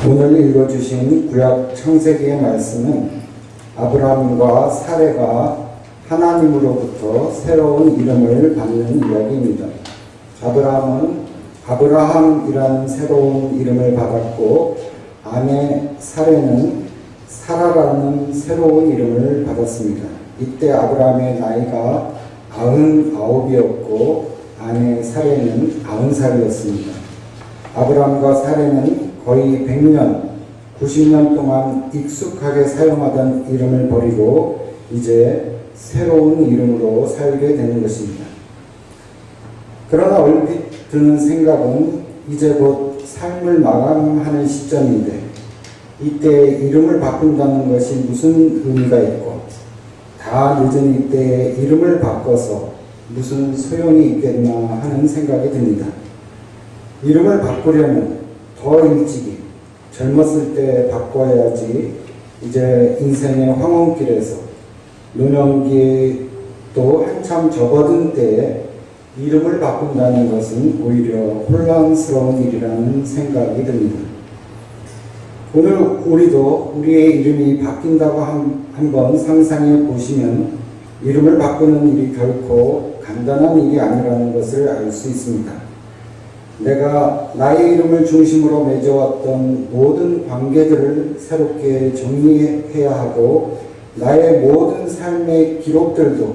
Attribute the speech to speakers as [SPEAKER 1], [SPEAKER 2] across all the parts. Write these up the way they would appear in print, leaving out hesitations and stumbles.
[SPEAKER 1] 오늘 읽어주신 구약 창세기의 말씀은 아브라함과 사레가 하나님으로부터 새로운 이름을 받는 이야기입니다. 아브라함은 아브라함이라는 새로운 이름을 받았고, 아내 사레는 사라라는 새로운 이름을 받았습니다. 이때 아브라함의 나이가 99이었고 아내 사레는 90살이었습니다. 아브라함과 사레는 거의 100년, 90년 동안 익숙하게 사용하던 이름을 버리고 이제 새로운 이름으로 살게 되는 것입니다. 그러나 얼핏 드는 생각은 이제 곧 삶을 마감하는 시점인데 이때 이름을 바꾼다는 것이 무슨 의미가 있고, 다 늦은 이때에 이름을 바꿔서 무슨 소용이 있겠나 하는 생각이 듭니다. 이름을 바꾸려면 더 일찍이 젊었을 때 바꿔야지 이제 인생의 황혼길에서 노년기에 또 한참 접어든 때에 이름을 바꾼다는 것은 오히려 혼란스러운 일이라는 생각이 듭니다. 오늘 우리도 우리의 이름이 바뀐다고 한번 상상해 보시면 이름을 바꾸는 일이 결코 간단한 일이 아니라는 것을 알 수 있습니다. 내가 나의 이름을 중심으로 맺어왔던 모든 관계들을 새롭게 정리해야 하고, 나의 모든 삶의 기록들도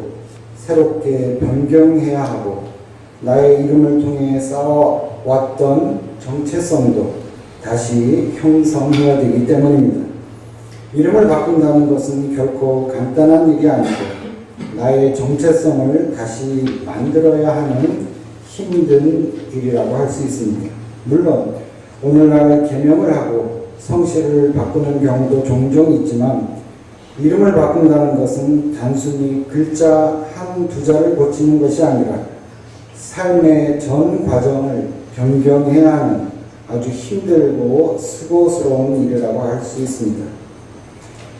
[SPEAKER 1] 새롭게 변경해야 하고, 나의 이름을 통해 쌓아왔던 정체성도 다시 형성해야 되기 때문입니다. 이름을 바꾼다는 것은 결코 간단한 일이 아니고 나의 정체성을 다시 만들어야 하는 힘든 일이라고 할 수 있습니다. 물론 오늘날 계명을 하고 성씨를 바꾸는 경우도 종종 있지만, 이름을 바꾼다는 것은 단순히 글자 한두 자를 고치는 것이 아니라 삶의 전 과정을 변경해야 하는 아주 힘들고 수고스러운 일이라고 할 수 있습니다.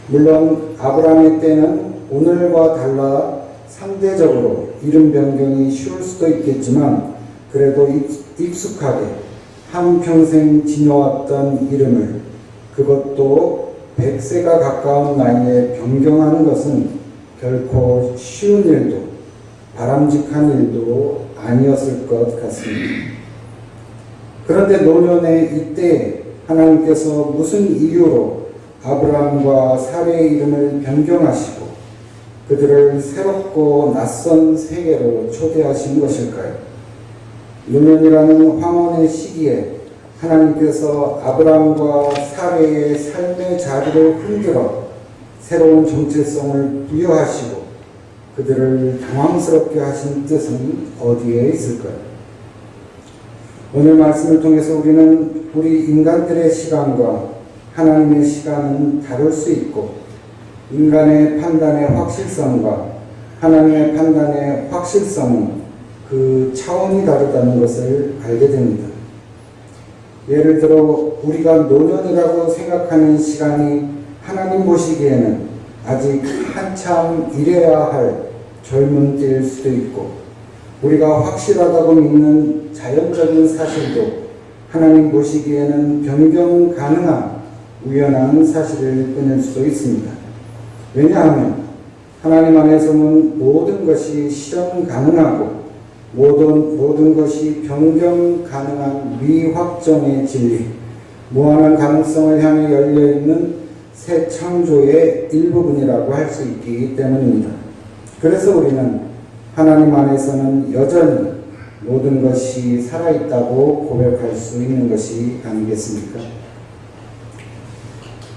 [SPEAKER 1] 물론 아브라함의 때는 오늘과 달라 상대적으로 이름 변경이 쉬울 수도 있겠지만, 그래도 익숙하게 한평생 지녀왔던 이름을, 그것도 100세가 가까운 나이에 변경하는 것은 결코 쉬운 일도 바람직한 일도 아니었을 것 같습니다. 그런데 노년의 이때 하나님께서 무슨 이유로 아브라함과 사레의 이름을 변경하시고 그들을 새롭고 낯선 세계로 초대하신 것일까요? 노년이라는 황혼의 시기에 하나님께서 아브라함과 사레의 삶의 자리를 흔들어 새로운 정체성을 부여하시고 그들을 당황스럽게 하신 뜻은 어디에 있을까요? 오늘 말씀을 통해서 우리는 우리 인간들의 시간과 하나님의 시간은 다를 수 있고, 인간의 판단의 확실성과 하나님의 판단의 확실성은 그 차원이 다르다는 것을 알게 됩니다. 예를 들어 우리가 노년이라고 생각하는 시간이 하나님 보시기에는 아직 한참 일해야 할 젊은 때일 수도 있고, 우리가 확실하다고 믿는 자연적인 사실도 하나님 보시기에는 변경 가능한 우연한 사실을 끊을 수도 있습니다. 왜냐하면 하나님 안에서는 모든 것이 실현 가능하고 모든 것이 변경 가능한 미확정의 진리, 무한한 가능성을 향해 열려있는 새 창조의 일부분이라고 할 수 있기 때문입니다. 그래서 우리는 하나님 안에서는 여전히 모든 것이 살아있다고 고백할 수 있는 것이 아니겠습니까?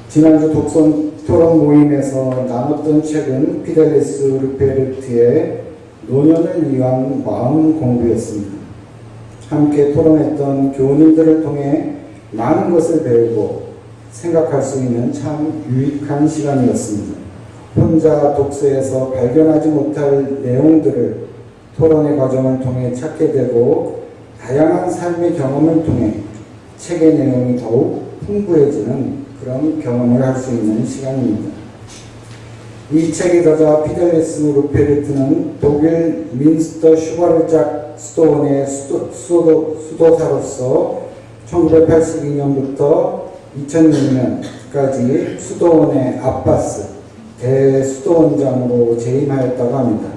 [SPEAKER 1] 지난주 독서 토론 모임에서 나눴던 책은 피델레스 루페르트의 노년을 위한 마음 공부였습니다. 함께 토론했던 교우님들을 통해 많은 것을 배우고 생각할 수 있는 참 유익한 시간이었습니다. 혼자 독서에서 발견하지 못할 내용들을 토론의 과정을 통해 찾게 되고, 다양한 삶의 경험을 통해 책의 내용이 더욱 풍부해지는 그런 경험을 할 수 있는 시간입니다. 이 책의 저자 피델레스 루페르트는 독일 민스터 슈바르작 수도원의 수도사로서 1982년부터 2006년까지 수도원의 아빠스 대수도원장으로 재임하였다고 합니다.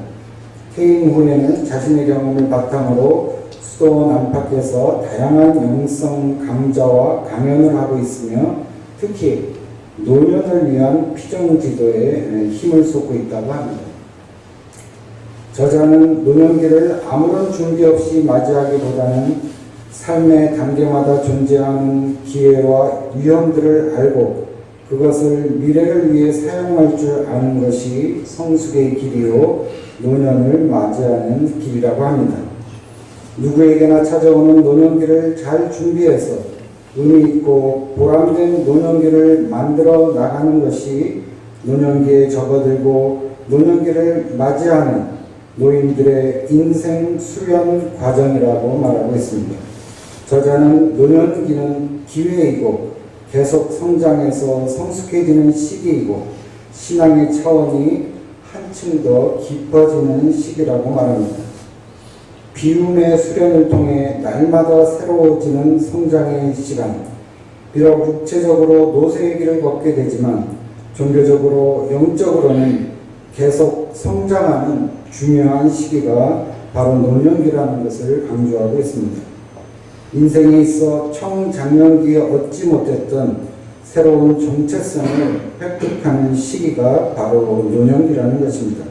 [SPEAKER 1] 퇴임 후에는 자신의 경험을 바탕으로 수도원 안팎에서 다양한 영성 강좌와 강연을 하고 있으며 특히 노년을 위한 피정 지도에 힘을 쏟고 있다고 합니다. 저자는 노년기를 아무런 준비 없이 맞이하기보다는 삶의 단계마다 존재하는 기회와 위험들을 알고 그것을 미래를 위해 사용할 줄 아는 것이 성숙의 길이요 노년을 맞이하는 길이라고 합니다. 누구에게나 찾아오는 노년기를 잘 준비해서 의미 있고 보람된 노년기를 만들어 나가는 것이 노년기에 접어들고 노년기를 맞이하는 노인들의 인생 수련 과정이라고 말하고 있습니다. 저자는 노년기는 기회이고 계속 성장해서 성숙해지는 시기이고 신앙의 차원이 한층 더 깊어지는 시기라고 말합니다. 비움의 수련을 통해 날마다 새로워지는 성장의 시간, 비록 육체적으로 노쇠의 길을 걷게 되지만 종교적으로 영적으로는 계속 성장하는 중요한 시기가 바로 노년기라는 것을 강조하고 있습니다. 인생에 있어 청장년기에 얻지 못했던 새로운 정체성을 획득하는 시기가 바로 노년기라는 것입니다.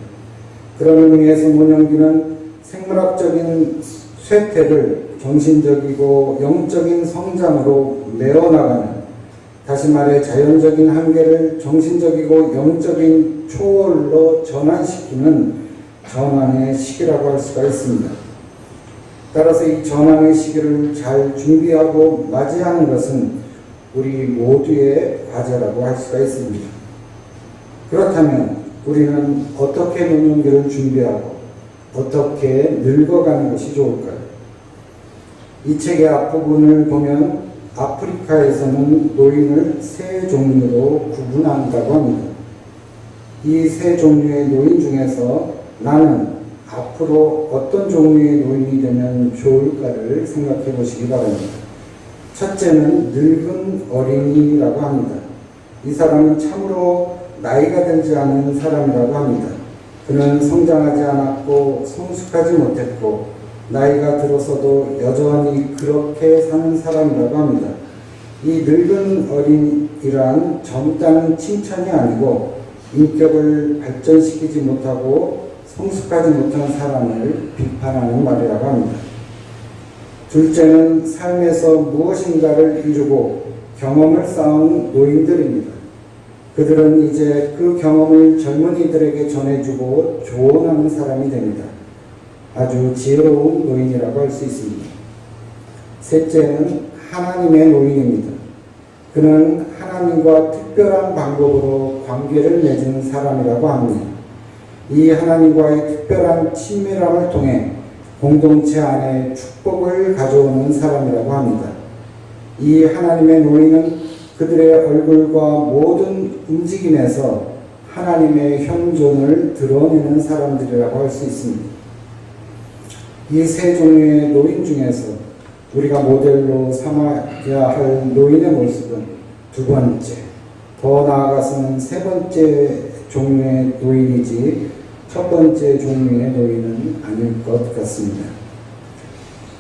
[SPEAKER 1] 그런 의미에서 노년기는 생물학적인 쇠퇴를 정신적이고 영적인 성장으로 메어나가는, 다시 말해 자연적인 한계를 정신적이고 영적인 초월로 전환시키는 전환의 시기라고 할 수가 있습니다. 따라서 이 전환의 시기를 잘 준비하고 맞이하는 것은 우리 모두의 과제라고 할 수가 있습니다. 그렇다면 우리는 어떻게 노년기를 준비하고 어떻게 늙어가는 것이 좋을까요? 이 책의 앞부분을 보면 아프리카에서는 노인을 세 종류로 구분한다고 합니다. 이 세 종류의 노인 중에서 나는 앞으로 어떤 종류의 노인이 되면 좋을까를 생각해 보시기 바랍니다. 첫째는 늙은 어린이라고 합니다. 이 사람은 참으로 나이가 들지 않은 사람이라고 합니다. 그는 성장하지 않았고 성숙하지 못했고 나이가 들어서도 여전히 그렇게 사는 사람이라고 합니다. 이 늙은 어린이란 젊다는 칭찬이 아니고 인격을 발전시키지 못하고 성숙하지 못한 사람을 비판하는 말이라고 합니다. 둘째는 삶에서 무엇인가를 이루고 경험을 쌓은 노인들입니다. 그들은 이제 그 경험을 젊은이들에게 전해주고 조언하는 사람이 됩니다. 아주 지혜로운 노인이라고 할 수 있습니다. 셋째는 하나님의 노인입니다. 그는 하나님과 특별한 방법으로 관계를 맺은 사람이라고 합니다. 이 하나님과의 특별한 친밀함을 통해 공동체 안에 축복을 가져오는 사람이라고 합니다. 이 하나님의 노인은 그들의 얼굴과 모든 움직임에서 하나님의 현존을 드러내는 사람들이라고 할 수 있습니다. 이 세 종류의 노인 중에서 우리가 모델로 삼아야 할 노인의 모습은 두 번째, 더 나아가서는 세 번째 종류의 노인이지 첫 번째 종류의 노인은 아닐 것 같습니다.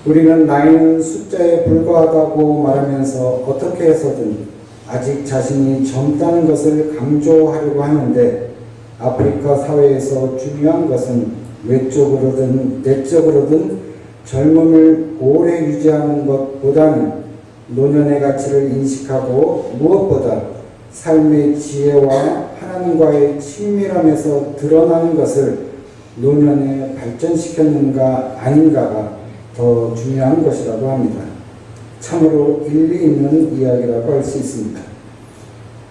[SPEAKER 1] 우리는 나이는 숫자에 불과하다고 말하면서 어떻게 해서든 아직 자신이 젊다는 것을 강조하려고 하는데 아프리카 사회에서 중요한 것은 외적으로든 내적으로든 젊음을 오래 유지하는 것보다는 노년의 가치를 인식하고 무엇보다 삶의 지혜와 하나님과의 친밀함에서 드러나는 것을 노년에 발전시켰는가 아닌가가 더 중요한 것이라고 합니다. 참으로 일리 있는 이야기라고 할 수 있습니다.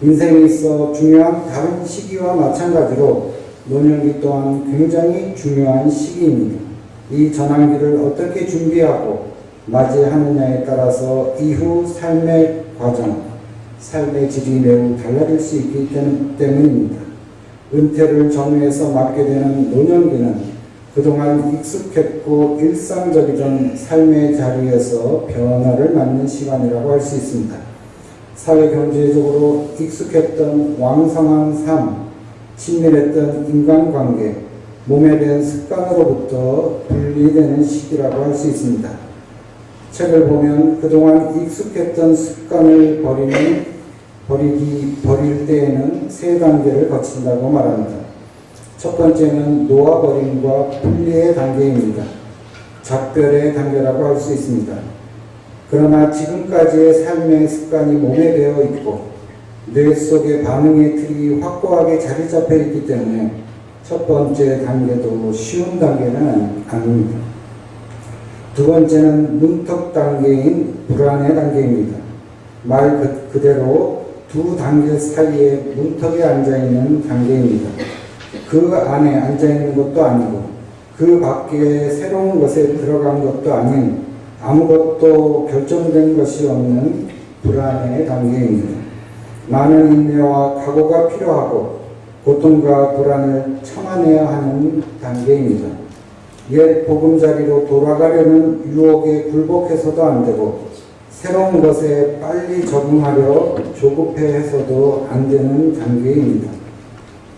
[SPEAKER 1] 인생에 있어 중요한 다른 시기와 마찬가지로 노년기 또한 굉장히 중요한 시기입니다. 이 전환기를 어떻게 준비하고 맞이하느냐에 따라서 이후 삶의 과정, 삶의 질이 매우 달라질 수 있기 때문입니다. 은퇴를 전후해서 맞게 되는 노년기는 그동안 익숙했고 일상적이던 삶의 자리에서 변화를 맞는 시간이라고 할 수 있습니다. 사회 경제적으로 익숙했던 왕성한 삶, 친밀했던 인간관계, 몸에 대한 습관으로부터 분리되는 시기라고 할 수 있습니다. 책을 보면 그동안 익숙했던 습관을 버릴 때에는 세 단계를 거친다고 말합니다. 첫 번째는 놓아버림과 분리의 단계입니다. 작별의 단계라고 할 수 있습니다. 그러나 지금까지의 삶의 습관이 몸에 배어 있고 뇌 속의 반응의 틀이 확고하게 자리 잡혀 있기 때문에 첫 번째 단계도 쉬운 단계는 아닙니다. 두 번째는 문턱 단계인 불안의 단계입니다. 말 그대로 두 단계 사이에 문턱에 앉아있는 단계입니다. 그 안에 앉아있는 것도 아니고 그 밖에 새로운 것에 들어간 것도 아닌 아무것도 결정된 것이 없는 불안의 단계입니다. 많은 인내와 각오가 필요하고 고통과 불안을 참아내야 하는 단계입니다. 옛 보금자리로 돌아가려는 유혹에 굴복해서도 안 되고 새로운 것에 빨리 적응하려 조급해해서도 안 되는 단계입니다.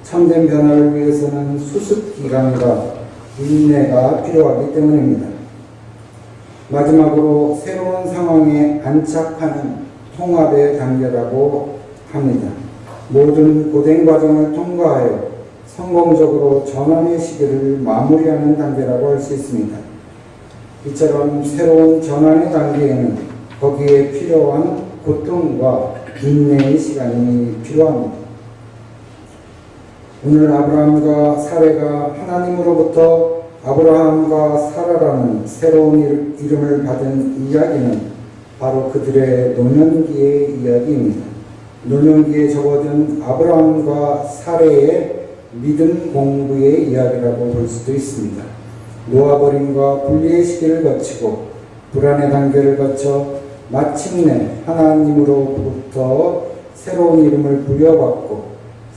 [SPEAKER 1] 참된 변화를 위해서는 수습기간과 인내가 필요하기 때문입니다. 마지막으로 새로운 상황에 안착하는 통합의 단계라고 합니다. 모든 고된 과정을 통과하여 성공적으로 전환의 시기를 마무리하는 단계라고 할 수 있습니다. 이처럼 새로운 전환의 단계에는 거기에 필요한 고통과 인내의 시간이 필요합니다. 오늘 아브라함과 사레가 하나님으로부터 아브라함과 사라라는 새로운 이름을 받은 이야기는 바로 그들의 노년기의 이야기입니다. 노년기에 접어든 아브라함과 사레의 믿음 공부의 이야기라고 볼 수도 있습니다. 놓아버림과 분리의 시기를 거치고 불안의 단계를 거쳐 마침내 하나님으로부터 새로운 이름을 부여받고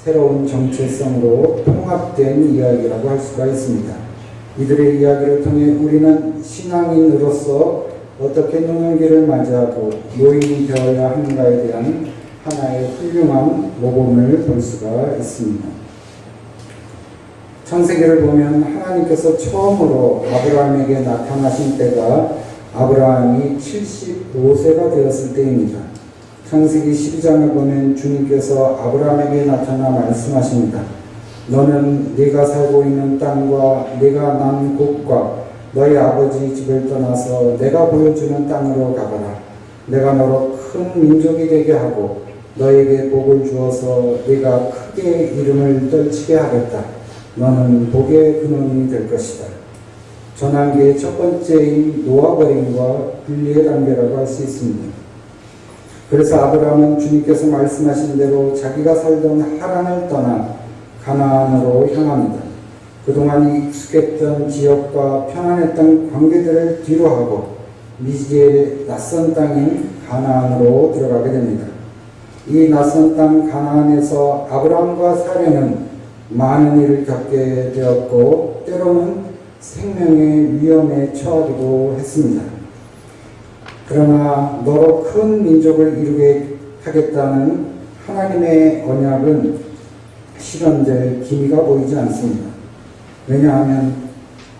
[SPEAKER 1] 새로운 정체성으로 통합된 이야기라고 할 수가 있습니다. 이들의 이야기를 통해 우리는 신앙인으로서 어떻게 노년기를 맞이하고 노인이 되어야 하는가에 대한 하나의 훌륭한 모범을 볼 수가 있습니다. 창세기를 보면 하나님께서 처음으로 아브라함에게 나타나신 때가 아브라함이 75세가 되었을 때입니다. 창세기 12장을 보면 주님께서 아브라함에게 나타나 말씀하십니다. 너는 네가 살고 있는 땅과 네가 난 곳과 너희 아버지 집을 떠나서 내가 보여주는 땅으로 가거라. 내가 너로 큰 민족이 되게 하고 너에게 복을 주어서 네가 크게 이름을 떨치게 하겠다. 너는 복의 근원이 될 것이다. 전환기의 첫 번째인 놓아버림과 분리의 단계라고 할 수 있습니다. 그래서 아브라함은 주님께서 말씀하신 대로 자기가 살던 하란을 떠나 가나안으로 향합니다. 그동안 익숙했던 지역과 편안했던 관계들을 뒤로하고 미지의 낯선 땅인 가나안으로 들어가게 됩니다. 이 낯선 땅 가나안에서 아브라함과 사레는 많은 일을 겪게 되었고 때로는 생명의 위험에 처하기도 했습니다. 그러나 너로 큰 민족을 이루게 하겠다는 하나님의 언약은 실현될 기미가 보이지 않습니다. 왜냐하면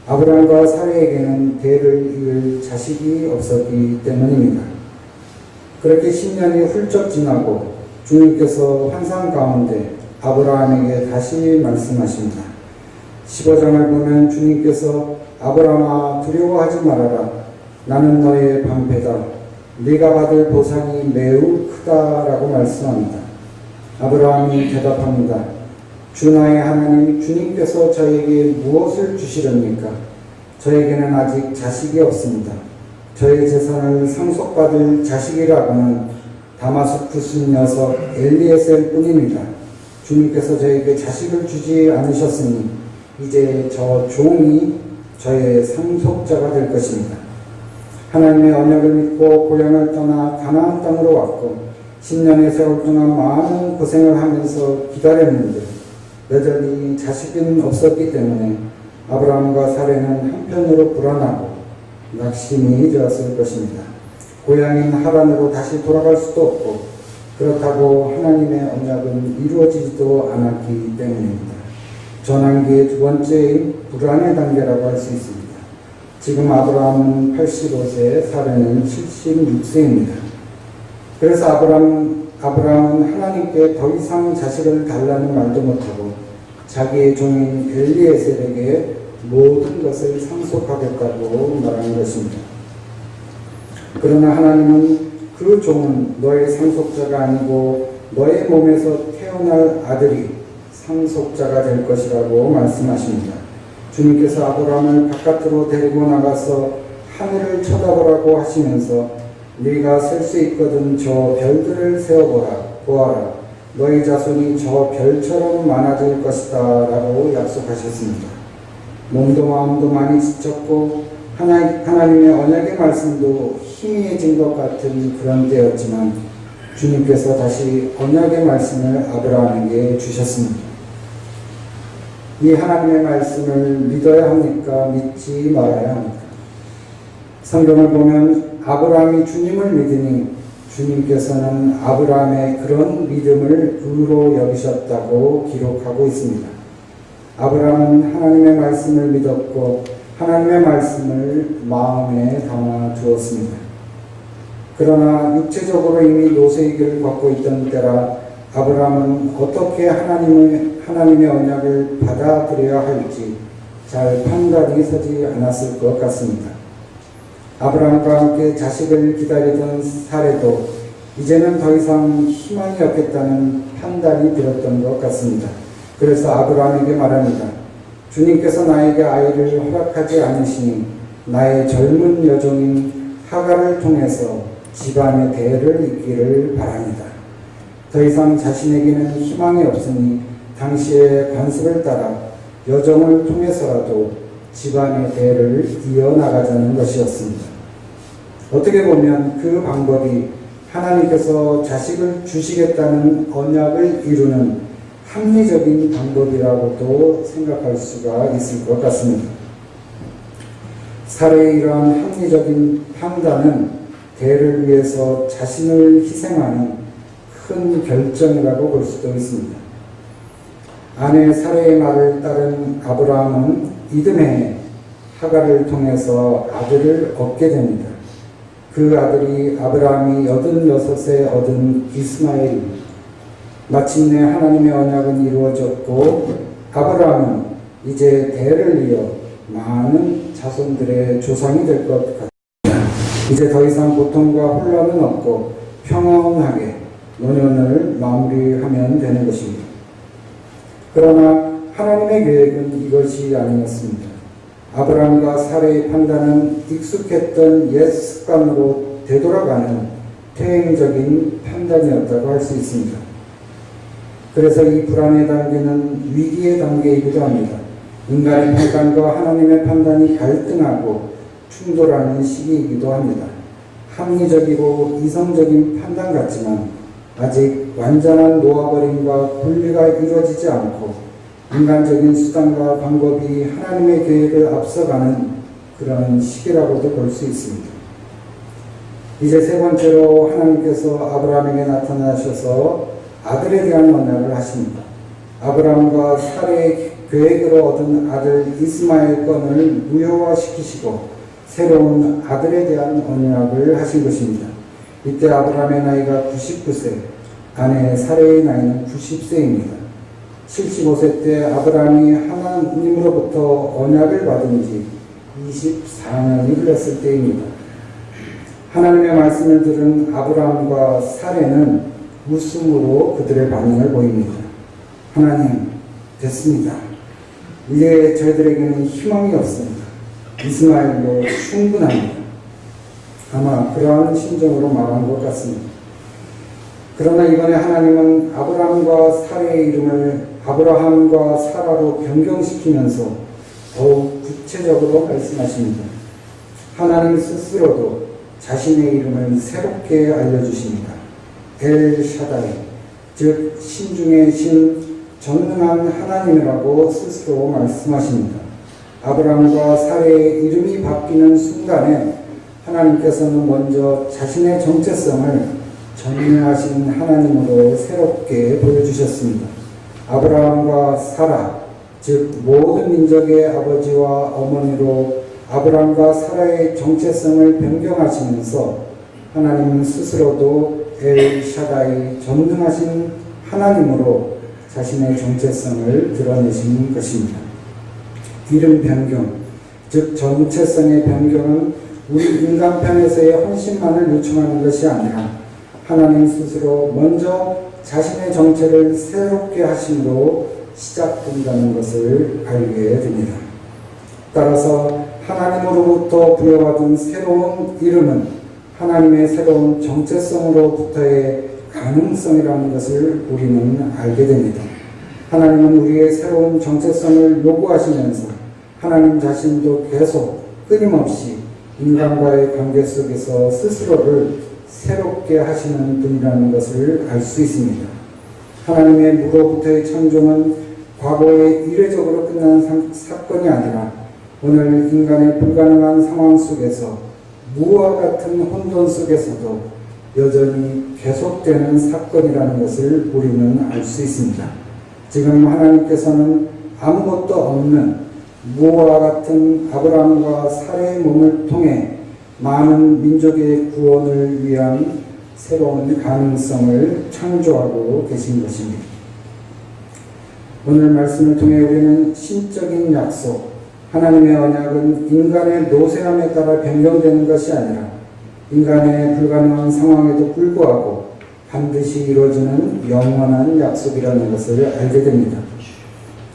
[SPEAKER 1] 아브라함과 사레에게는 대를 이을 자식이 없었기 때문입니다. 그렇게 10년이 훌쩍 지나고 주님께서 환상 가운데 아브라함에게 다시 말씀하십니다. 15장을 보면 주님께서 아브라함아 두려워하지 말아라. 나는 너의 방패다. 네가 받을 보상이 매우 크다라고 말씀합니다. 아브라함이 대답합니다. 주 나의 하나님 주님께서 저에게 무엇을 주시렵니까? 저에게는 아직 자식이 없습니다. 저의 재산을 상속받을 자식이라고는 다마스쿠스 녀석 엘리에셀 뿐입니다. 주님께서 저에게 자식을 주지 않으셨으니 이제 저 종이 저의 상속자가 될 것입니다. 하나님의 언약을 믿고 고향을 떠나 가나안 땅으로 왔고 10년의 세월 동안 많은 고생을 하면서 기다렸는데 여전히 자식은 없었기 때문에 아브라함과 사레는 한편으로 불안하고 낙심이 되었을 것입니다. 고향인 하란으로 다시 돌아갈 수도 없고 그렇다고 하나님의 언약은 이루어지지도 않았기 때문입니다. 전환기의 두 번째인 불안의 단계라고 할 수 있습니다. 지금 아브라함은 85세, 사례는 76세입니다. 그래서 아브라함은 하나님께 더 이상 자식을 달라는 말도 못하고 자기의 종인 엘리에셀에게 모든 것을 상속하겠다고 말하는 것입니다. 그러나 하나님은 그 종은 너의 상속자가 아니고 너의 몸에서 태어날 아들이 상속자가 될 것이라고 말씀하십니다. 주님께서 아브라함을 바깥으로 데리고 나가서 하늘을 쳐다보라고 하시면서 네가 셀 수 있거든 저 별들을 보아라. 너희 자손이 저 별처럼 많아질 것이다 라고 약속하셨습니다. 몸도 마음도 많이 지쳤고 하나님의 언약의 말씀도 희미해진 것 같은 그런 때였지만 주님께서 다시 언약의 말씀을 아브라함에게 주셨습니다. 이 하나님의 말씀을 믿어야 합니까? 믿지 말아야 합니까? 성경을 보면 아브라함이 주님을 믿으니 주님께서는 아브라함의 그런 믿음을 의로 여기셨다고 기록하고 있습니다. 아브라함은 하나님의 말씀을 믿었고 하나님의 말씀을 마음에 담아 두었습니다. 그러나 육체적으로 이미 노쇠의 길을 걷고 있던 때라 아브라함은 어떻게 하나님의 언약을 받아들여야 할지 잘 판단이 서지 않았을 것 같습니다. 아브라함과 함께 자식을 기다리던 사례도 이제는 더 이상 희망이 없겠다는 판단이 들었던 것 같습니다. 그래서 아브라함에게 말합니다. 주님께서 나에게 아이를 허락하지 않으시니 나의 젊은 여종인 하갈을 통해서 집안의 대를 잇기를 바랍니다. 더 이상 자신에게는 희망이 없으니 당시의 관습을 따라 여종을 통해서라도 집안의 대를 이어나가자는 것이었습니다. 어떻게 보면 그 방법이 하나님께서 자식을 주시겠다는 언약을 이루는 합리적인 방법이라고도 생각할 수가 있을 것 같습니다. 사례의 이러한 합리적인 판단은 대를 위해서 자신을 희생하는 큰 결정이라고 볼 수도 있습니다. 아내 사례의 말을 따른 아브라함은 이듬해 하갈을 통해서 아들을 얻게 됩니다. 그 아들이 아브라함이 86세 얻은 이스마엘입니다. 마침내 하나님의 언약은 이루어졌고 아브라함은 이제 대를 이어 많은 자손들의 조상이 될 것 같습니다. 이제 더 이상 고통과 혼란은 없고 평온하게 노년을 마무리하면 되는 것입니다. 그러나 하나님의 계획은 이것이 아니었습니다. 아브라함과 사례의 판단은 익숙했던 옛 습관으로 되돌아가는 퇴행적인 판단이었다고 할 수 있습니다. 그래서 이 불안의 단계는 위기의 단계이기도 합니다. 인간의 판단과 하나님의 판단이 갈등하고 충돌하는 시기이기도 합니다. 합리적이고 이성적인 판단 같지만 아직 완전한 놓아버림과 분리가 이루어지지 않고 인간적인 수단과 방법이 하나님의 계획을 앞서가는 그런 시기라고도 볼 수 있습니다. 이제 세 번째로 하나님께서 아브라함에게 나타나셔서 아들에 대한 언약을 하십니다. 아브라함과 사례의 계획으로 얻은 아들 이스마엘 건을 무효화시키시고 새로운 아들에 대한 언약을 하신 것입니다. 이때 아브라함의 나이가 99세, 아내 사례의 나이는 90세입니다. 75세 때 아브라함이 하나님으로부터 언약을 받은 지 24년이 흘렀을 때입니다. 하나님의 말씀을 들은 아브라함과 사례는 웃음으로 그들의 반응을 보입니다. 하나님, 됐습니다. 이제 저희들에게는 희망이 없습니다. 이스마엘로 충분합니다. 아마 그러한 심정으로 말한 것 같습니다. 그러나 이번에 하나님은 아브라함과 사례의 이름을 아브라함과 사라로 변경시키면서 더욱 구체적으로 말씀하십니다. 하나님 스스로도 자신의 이름을 새롭게 알려주십니다. 엘 샤다이, 즉 신중의 신, 전능한 하나님이라고 스스로 말씀하십니다. 아브라함과 사례의 이름이 바뀌는 순간에 하나님께서는 먼저 자신의 정체성을 전능하신 하나님으로 새롭게 보여주셨습니다. 아브라함과 사라, 즉 모든 민족의 아버지와 어머니로 아브라함과 사라의 정체성을 변경하시면서 하나님 스스로도 엘샤다이 전능하신 하나님으로 자신의 정체성을 드러내신 것입니다. 이름 변경, 즉 정체성의 변경은 우리 인간편에서의 헌신만을 요청하는 것이 아니라 하나님 스스로 먼저 자신의 정체를 새롭게 하심으로 시작된다는 것을 알게 됩니다. 따라서 하나님으로부터 부여받은 새로운 이름은 하나님의 새로운 정체성으로부터의 가능성이라는 것을 우리는 알게 됩니다. 하나님은 우리의 새로운 정체성을 요구하시면서 하나님 자신도 계속 끊임없이 인간과의 관계 속에서 스스로를 새롭게 하시는 분이라는 것을 알 수 있습니다. 하나님의 무로부터의 창조는 과거에 이례적으로 끝난 사건이 아니라 오늘 인간의 불가능한 상황 속에서 무와 같은 혼돈 속에서도 여전히 계속되는 사건이라는 것을 우리는 알 수 있습니다. 지금 하나님께서는 아무것도 없는 무와 같은 아브라함과 사라의 몸을 통해 많은 민족의 구원을 위한 새로운 가능성을 창조하고 계신 것입니다. 오늘 말씀을 통해 우리는 신적인 약속, 하나님의 언약은 인간의 노쇠함에 따라 변경되는 것이 아니라 인간의 불가능한 상황에도 불구하고 반드시 이루어지는 영원한 약속이라는 것을 알게 됩니다.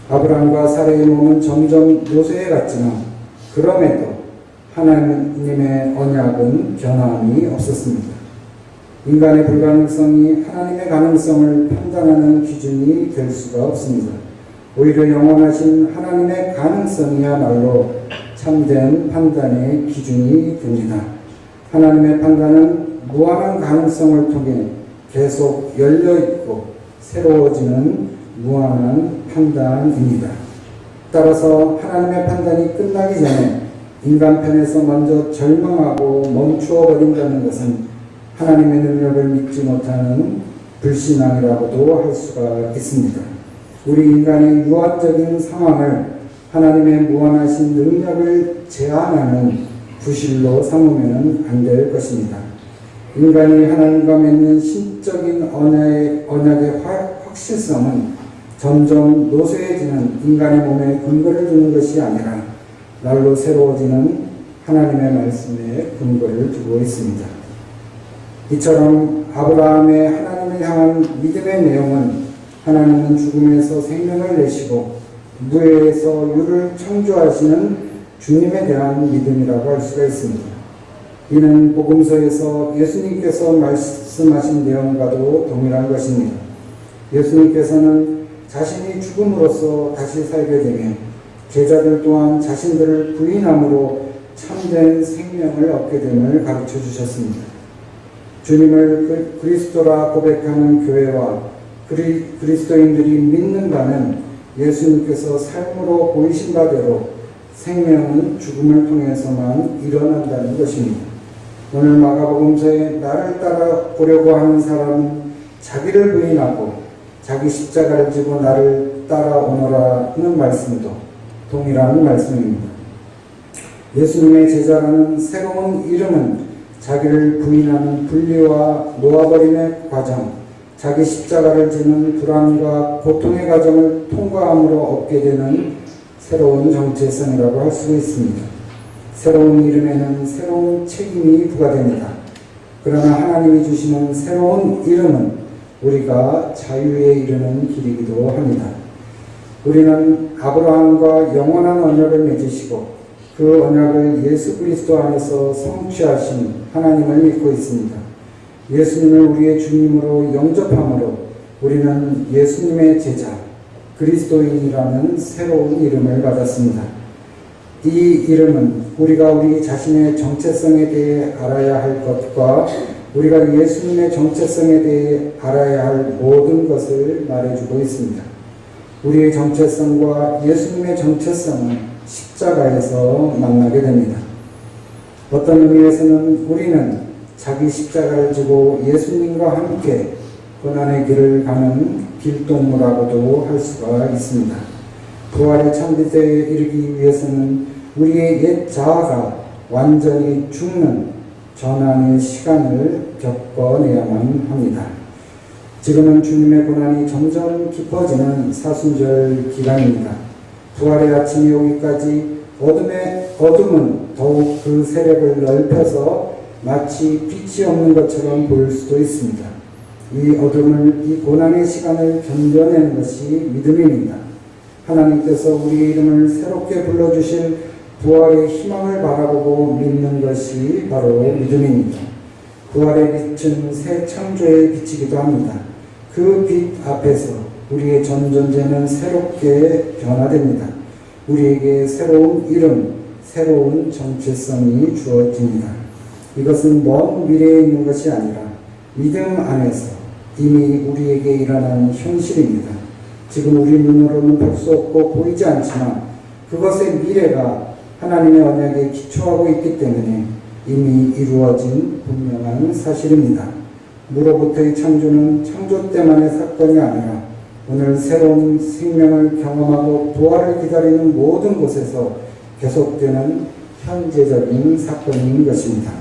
[SPEAKER 1] 아브라함과 사라의 몸은 점점 노쇠해 갔지만 그럼에도 하나님의 언약은 변함이 없었습니다. 인간의 불가능성이 하나님의 가능성을 판단하는 기준이 될 수가 없습니다. 오히려 영원하신 하나님의 가능성이야말로 참된 판단의 기준이 됩니다. 하나님의 판단은 무한한 가능성을 통해 계속 열려있고 새로워지는 무한한 판단입니다. 따라서 하나님의 판단이 끝나기 전에 인간편에서 먼저 절망하고 멈추어 버린다는 것은 하나님의 능력을 믿지 못하는 불신앙이라고도 할 수가 있습니다. 우리 인간의 유한적인 상황을 하나님의 무한하신 능력을 제한하는 구실로 삼으면 안 될 것입니다. 인간이 하나님과 맺는 신적인 언약의 확실성은 점점 노쇠해지는 인간의 몸에 근거를 두는 것이 아니라 날로 새로워지는 하나님의 말씀에 근거를 두고 있습니다. 이처럼 아브라함의 하나님을 향한 믿음의 내용은 하나님은 죽음에서 생명을 내시고 무에서 유를 창조하시는 주님에 대한 믿음이라고 할 수가 있습니다. 이는 복음서에서 예수님께서 말씀하신 내용과도 동일한 것입니다. 예수님께서는 자신이 죽음으로써 다시 살게 되며 제자들 또한 자신들을 부인함으로 참된 생명을 얻게 됨을 가르쳐 주셨습니다. 주님을 그리스도라 고백하는 교회와 그리스도인들이 믿는 바는 예수님께서 삶으로 보이신 바대로 생명은 죽음을 통해서만 일어난다는 것입니다. 오늘 마가복음서에 나를 따라오려고 하는 사람은 자기를 부인하고 자기 십자가를 지고 나를 따라오너라는 말씀도 동일한 말씀입니다. 예수님의 제자라는 새로운 이름은 자기를 부인하는 분리와 놓아버림의 과정, 자기 십자가를 지는 불안과 고통의 과정을 통과함으로 얻게 되는 새로운 정체성이라고 할 수 있습니다. 새로운 이름에는 새로운 책임이 부과됩니다. 그러나 하나님이 주시는 새로운 이름은 우리가 자유에 이르는 길이기도 합니다. 우리는 아브라함과 영원한 언약을 맺으시고 그 언약을 예수 그리스도 안에서 성취하신 하나님을 믿고 있습니다. 예수님을 우리의 주님으로 영접함으로 우리는 예수님의 제자, 그리스도인이라는 새로운 이름을 받았습니다. 이 이름은 우리가 우리 자신의 정체성에 대해 알아야 할 것과 우리가 예수님의 정체성에 대해 알아야 할 모든 것을 말해주고 있습니다. 우리의 정체성과 예수님의 정체성은 십자가에서 만나게 됩니다. 어떤 의미에서는 우리는 자기 십자가를 지고 예수님과 함께 고난의 길을 가는 길동무라고도 할 수가 있습니다. 부활의 참비대에 이르기 위해서는 우리의 옛 자아가 완전히 죽는 전환의 시간을 겪어내야만 합니다. 지금은 주님의 고난이 점점 깊어지는 사순절 기간입니다. 부활의 아침이 오기까지 어둠은 더욱 그 세력을 넓혀서 마치 빛이 없는 것처럼 보일 수도 있습니다. 이 어둠을, 이 고난의 시간을 견뎌내는 것이 믿음입니다. 하나님께서 우리 이름을 새롭게 불러주실 부활의 희망을 바라보고 믿는 것이 바로 믿음입니다. 부활의 빛은 새 창조의 빛이기도 합니다. 그 빛 앞에서 우리의 전 존재는 새롭게 변화됩니다. 우리에게 새로운 이름, 새로운 정체성이 주어집니다. 이것은 먼 미래에 있는 것이 아니라 믿음 안에서 이미 우리에게 일어난 현실입니다. 지금 우리 눈으로는 볼 수 없고 보이지 않지만 그것의 미래가 하나님의 언약에 기초하고 있기 때문에 이미 이루어진 분명한 사실입니다. 무로부터의 창조는 창조 때만의 사건이 아니라 오늘 새로운 생명을 경험하고 부활을 기다리는 모든 곳에서 계속되는 현재적인 사건인 것입니다.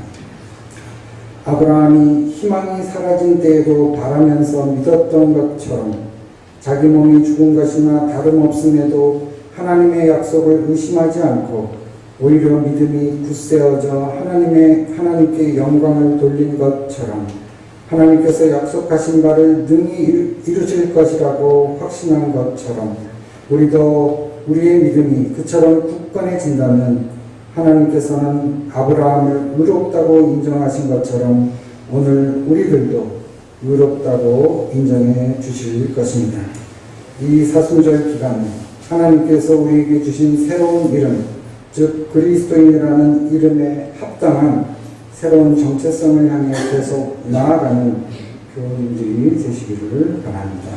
[SPEAKER 1] 아브라함이 희망이 사라진 때에도 바라면서 믿었던 것처럼 자기 몸이 죽은 것이나 다름없음에도 하나님의 약속을 의심하지 않고 오히려 믿음이 굳세어져 하나님께 영광을 돌린 것처럼 하나님께서 약속하신 바를 능히 이루실 것이라고 확신한 것처럼 우리도 우리의 믿음이 그처럼 굳건해진다면 하나님께서는 아브라함을 의롭다고 인정하신 것처럼 오늘 우리들도 의롭다고 인정해 주실 것입니다. 이 사순절 기간 하나님께서 우리에게 주신 새로운 이름, 즉 그리스도인이라는 이름에 합당한 새로운 정체성을 향해 계속 나아가는 교우님들이 되시기를 바랍니다.